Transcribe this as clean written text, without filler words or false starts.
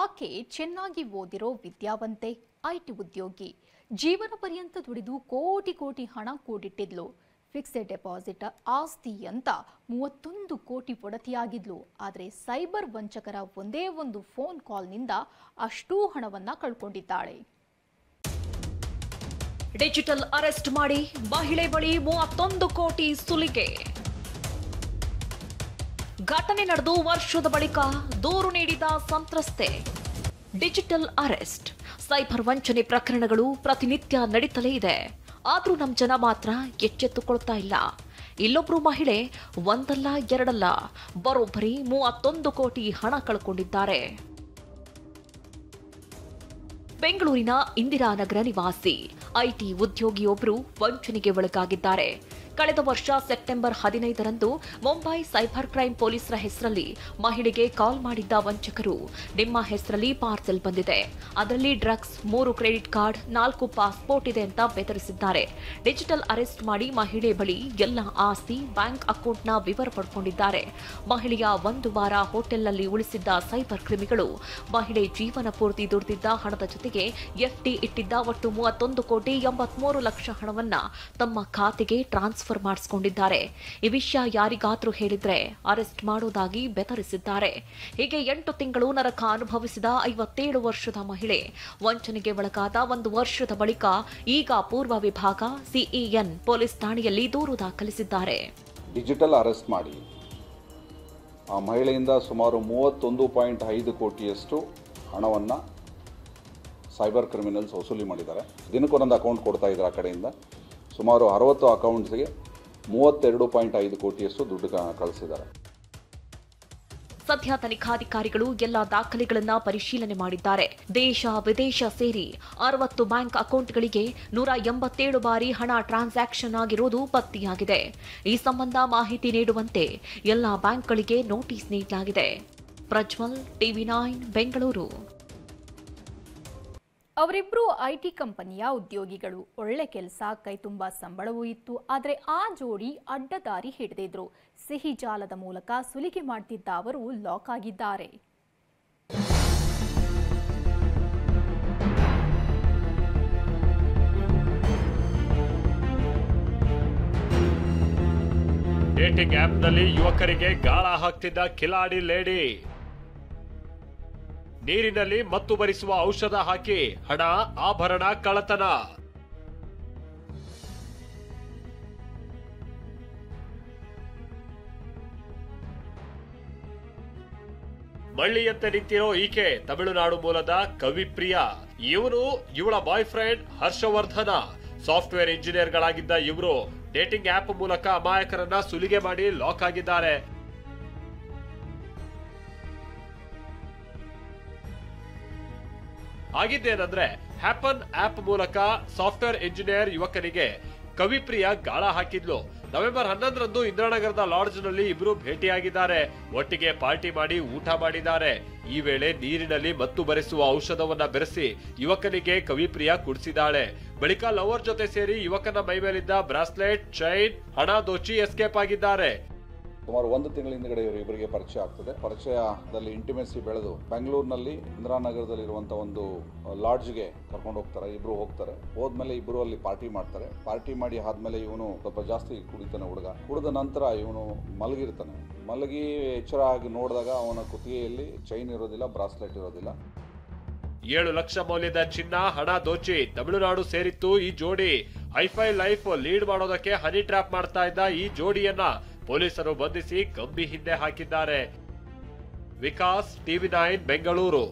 ಆಕೆ ಚೆನ್ನಾಗಿ ಓದಿರೋ ವಿದ್ಯಾವಂತೆ, ಐಟಿ ಉದ್ಯೋಗಿ. ಜೀವನ ಪರ್ಯಂತ ದುಡಿದು ಕೋಟಿ ಕೋಟಿ ಹಣ ಕೂಡಿಟ್ಟಿದ್ಲು. ಫಿಕ್ಸೆಡ್ ಡೆಪಾಸಿಟ್ ಆಸ್ತಿ ಅಂತ 31 ಕೋಟಿ ಒಡತಿಯಾಗಿದ್ಲು. ಆದರೆ ಸೈಬರ್ ವಂಚಕರ ಒಂದೇ ಒಂದು ಫೋನ್ ಕಾಲ್ನಿಂದ ಅಷ್ಟೂ ಹಣವನ್ನ ಕಳ್ಕೊಂಡಿದ್ದಾಳೆ. ಡಿಜಿಟಲ್ ಅರೆಸ್ಟ್ ಮಾಡಿ ಮಹಿಳೆ ಬಳಿ 31 ಕೋಟಿ ಸುಲಿಗೆ. ಘಟನೆ ನಡೆದು ವರ್ಷದ ಬಳಿಕ ದೂರು ನೀಡಿದ ಸಂತ್ರಸ್ತೆ. Digital arrest. ಸೈಬರ್ ವಂಚನೆ ಪ್ರಕರಣಗಳು ಪ್ರತಿನಿತ್ಯ ನಡೀತಲೇ ಇದೆ. ಆದ್ರೂ ನಮ್ಮ ಜನ ಮಾತ್ರ ಎಚ್ಚೆತ್ತುಕೊಳ್ತಾ ಇಲ್ಲ. ಇಲ್ಲೊಬ್ರು ಮಹಿಳೆ ಒಂದಲ್ಲ ಎರಡಲ್ಲ ಬರೋಬ್ಬರಿ 31 ಕೋಟಿ ಹಣ ಕಳ್ಕೊಂಡಿದ್ದಾರೆ. ಬೆಂಗಳೂರಿನ ಇಂದಿರಾನಗರ ನಿವಾಸಿ ಐಟಿ ಉದ್ಯೋಗಿಯೊಬ್ಬರು ವಂಚನೆಗೆ ಒಳಗಾಗಿದ್ದಾರೆ. ಕಳೆದ ವರ್ಷ ಸೆಪ್ಟೆಂಬರ್ 15ರಂದು ಮುಂಬೈ ಸೈಬರ್ ಕ್ರೈಮ್ ಪೊಲೀಸರ ಹೆಸರಲ್ಲಿ ಮಹಿಳೆಗೆ ಕಾಲ್ ಮಾಡಿದ್ದ ವಂಚಕರು, ನಿಮ್ಮ ಹೆಸರಲ್ಲಿ ಪಾರ್ಸೆಲ್ ಬಂದಿದೆ, ಅದರಲ್ಲಿ ಡ್ರಗ್ಸ್, 3 ಕ್ರೆಡಿಟ್ ಕಾರ್ಡ್, 4 ಪಾಸ್ಪೋರ್ಟ್ ಇದೆ ಅಂತ ಬೆದರಿಸಿದ್ದಾರೆ. ಡಿಜಿಟಲ್ ಅರೆಸ್ಟ್ ಮಾಡಿ ಮಹಿಳೆ ಬಳಿ ಎಲ್ಲ ಆಸ್ತಿ, ಬ್ಯಾಂಕ್ ಅಕೌಂಟ್ನ ವಿವರ ಪಡ್ಕೊಂಡಿದ್ದಾರೆ. ಮಹಿಳೆಯ 1 ವಾರ ಹೋಟೆಲ್ನಲ್ಲಿ ಉಳಿಸಿದ್ದ ಸೈಬರ್ ಕ್ರಿಮಿಗಳು ಮಹಿಳೆ ಜೀವನ ಪೂರ್ತಿ ದುಡಿದಿದ್ದ ಹಣದ ಜೊತೆಗೆ ಎಫ್ಡಿ ಇಟ್ಟಿದ್ದ ಒಟ್ಟು 31 ಕೋಟಿ 83 ಲಕ್ಷ ಹಣವನ್ನ ತಮ್ಮ ಖಾತೆಗೆ ಟ್ರಾನ್ಸ್ಫರ್ ಮಾಡಿಸಿಕೊಂಡಿದ್ದಾರೆ. ಈ ವಿಷಯ ಯಾರಿಗಾದ್ರೂ ಹೇಳಿದ್ರೆ ಅರೆಸ್ಟ್ ಮಾಡೋದಾಗಿ ಬೆದರಿಸಿದ್ದಾರೆ. ಹೀಗೆ 8 ತಿಂಗಳು ನರಕ ಅನುಭವಿಸಿದ 57 ವರ್ಷದ ಮಹಿಳೆ ವಂಚನೆಗೆ ಒಳಗಾದ 1 ವರ್ಷದ ಬಳಿಕ ಈಗ ಪೂರ್ವ ವಿಭಾಗ ಸಿಇಎನ್ ಪೊಲೀಸ್ ಠಾಣೆಯಲ್ಲಿ ದೂರು ದಾಖಲಿಸಿದ್ದಾರೆ. ಡಿಜಿಟಲ್ ಅರೆಸ್ಟ್ ಮಾಡಿ ಆ ಮಹಿಳೆಯಿಂದ ಸುಮಾರು 31.5 ಕೋಟಿಯಷ್ಟು ಹಣವನ್ನು ಸೈಬರ್ ಕ್ರಿಮಿನಲ್ಸ್ ವಸೂಲಿ ಮಾಡಿದ್ದಾರೆ. ದಿನಕ್ಕೊಂದೊಂದು ಅಕೌಂಟ್ ಕೊಡ್ತಾ ಇದ್ದಾರೆ. ಆ ಕಡೆಯಿಂದ ಸುಮಾರು 60 ಅಕೌಂಟ್ಸ್ಗೆ 32.5 ಕೋಟಿಯಷ್ಟು ದುಡ್ಡು ಕಳಿಸಿದ್ದಾರೆ. ಸದ್ಯ ತನಿಖಾಧಿಕಾರಿಗಳು ಎಲ್ಲ ದಾಖಲೆಗಳನ್ನ ಪರಿಶೀಲನೆ ಮಾಡಿದ್ದಾರೆ. ದೇಶ ವಿದೇಶ ಸೇರಿ 60 ಬ್ಯಾಂಕ್ ಅಕೌಂಟ್ಗಳಿಗೆ 187 ಬಾರಿ ಹಣ ಟ್ರಾನ್ಸಾಕ್ಷನ್ ಆಗಿರುವುದು ಪತ್ತೆಯಾಗಿದೆ. ಈ ಸಂಬಂಧ ಮಾಹಿತಿ ನೀಡುವಂತೆ ಎಲ್ಲ ಬ್ಯಾಂಕ್ಗಳಿಗೆ ನೋಟಿಸ್ ನೀಡಲಾಗಿದೆ. ಪ್ರಜ್ವಲ್, TV9 ಬೆಂಗಳೂರು. ಅವರಿಬ್ರು ಐಟಿ ಕಂಪನಿಯ ಉದ್ಯೋಗಿಗಳು. ಒಳ್ಳೆ ಕೆಲಸ, ಕೈತುಂಬ ಸಂಬಳವೂ ಇತ್ತು. ಆದರೆ ಆ ಜೋಡಿ ಅಡ್ಡದಾರಿ ಹಿಡಿದಿದ್ರು. ಸಿಹಿ ಜಾಲದ ಮೂಲಕ ಸುಲಿಗೆ ಮಾಡ್ತಿದ್ದ ಅವರು ಲಾಕ್ ಆಗಿದ್ದಾರೆ. ಡೇಟಿಂಗ್ ಆಪ್ನಲ್ಲಿ ಯುವಕರಿಗೆ ಗಾಳ ಹಾಕ್ತಿದ್ದ ಕಿಲಾಡಿ ಲೇಡಿ. ನೀರಿನಲ್ಲಿ ಮತ್ತು ಬರಿಸುವ ಔಷಧ ಹಾಕಿ ಹಣ, ಆಭರಣ ಕಳ್ಳತನ. ಮಳ್ಳಿಯಂತೆ ನಿಂತಿರೋ ಈಕೆ ತಮಿಳುನಾಡು ಮೂಲದ ಕವಿಪ್ರಿಯ. ಇವಳ ಬಾಯ್ ಫ್ರೆಂಡ್ ಹರ್ಷವರ್ಧನ. ಸಾಫ್ಟ್ವೇರ್ ಇಂಜಿನಿಯರ್ಗಳಾಗಿದ್ದ ಇವರು ಡೇಟಿಂಗ್ ಆಪ್ ಮೂಲಕ ಅಮಾಯಕರನ್ನ ಸುಲಿಗೆ ಮಾಡಿ ಲಾಕ್ ಆಗಿದ್ದಾರೆ. ಆಗಿದ್ದೇನೆಂದ್ರೆ, ಹ್ಯಾಪನ್ ಆಪ್ ಮೂಲಕ ಸಾಫ್ಟ್ವೇರ್ ಇಂಜಿನಿಯರ್ ಯುವಕನಿಗೆ ಕವಿಪ್ರಿಯ ಗಾಳ ಹಾಕಿದ್ಲು. ನವೆಂಬರ್ 11ರಂದು ಇಂದಿರಾನಗರದ ಲಾಡ್ಜ್ನಲ್ಲಿ ಇಬ್ರು ಭೇಟಿಯಾಗಿದ್ದಾರೆ. ಒಟ್ಟಿಗೆ ಪಾರ್ಟಿ ಮಾಡಿ ಊಟ ಮಾಡಿದ್ದಾರೆ. ಈ ವೇಳೆ ನೀರಿನಲ್ಲಿ ಮತ್ತು ಬರೆಸುವ ಔಷಧವನ್ನ ಬೆರೆಸಿ ಯುವಕನಿಗೆ ಕವಿಪ್ರಿಯ ಕುಡಿಸಿದ್ದಾಳೆ. ಬಳಿಕ ಲವರ್ ಜೊತೆ ಸೇರಿ ಯುವಕನ ಮೈಮೇಲಿದ್ದ ಬ್ರಾಸ್ಲೆಟ್, ಚೈನ್, ಹಣ ದೋಚಿ ಎಸ್ಕೇಪ್ ಆಗಿದ್ದಾರೆ. ಸುಮಾರು 1 ತಿಂಗಳ ಹಿಂದ್ಗಡೆ ಇವರಿಗೆ ಪರಿಚಯ ಆಗ್ತದೆ. ಪರಿಚಯದಲ್ಲಿ ಇಂಟಿಮೆಸಿ ಬೆಳೆದು ಬೆಂಗಳೂರಿನಲ್ಲಿ ಇಂದಿರಾನಗರದಲ್ಲಿರುವಂಥ ಒಂದು ಲಾಡ್ಜ್ಗೆ ಕರ್ಕೊಂಡು ಹೋಗ್ತಾರೆ. ಇಬ್ರು ಹೋಗ್ತಾರೆ. ಹೋದ್ಮೇಲೆ ಇಬ್ರು ಅಲ್ಲಿ ಪಾರ್ಟಿ ಮಾಡ್ತಾರೆ. ಪಾರ್ಟಿ ಮಾಡಿ ಆದ್ಮೇಲೆ ಇವನು ಸ್ವಲ್ಪ ಜಾಸ್ತಿ ಕುಡಿತಾನೆ. ಹುಡುಗ ಕುಡಿದ ನಂತರ ಇವನು ಮಲಗಿರ್ತಾನೆ. ಮಲಗಿ ಎಚ್ಚರ ಆಗಿ ನೋಡಿದಾಗ ಅವನ ಕುತ್ತಿಗೆಯಲ್ಲಿ ಚೈನ್ ಇರೋದಿಲ್ಲ, ಬ್ರಾಸ್ಲೆಟ್ ಇರೋದಿಲ್ಲ. 7 ಲಕ್ಷ ಮೌಲ್ಯದ ಚಿನ್ನ, ಹಣ ದೋಚಿ ತಮಿಳುನಾಡು ಸೇರಿತ್ತು ಈ ಜೋಡಿ. ಹೈಫೈ ಲೈಫ್ ಲೀಡ್ ಮಾಡೋದಕ್ಕೆ ಹನಿ ಟ್ರ್ಯಾಪ್ ಮಾಡ್ತಾ ಇದ್ದ ಈ ಜೋಡಿಯನ್ನ ಪೊಲೀಸರು ಬಂಧಿಸಿ ಕಂಬಿ ಹಿಂದೆ ಹಾಕಿದ್ದಾರೆ. ವಿಕಾಸ್, TV9 ಬೆಂಗಳೂರು.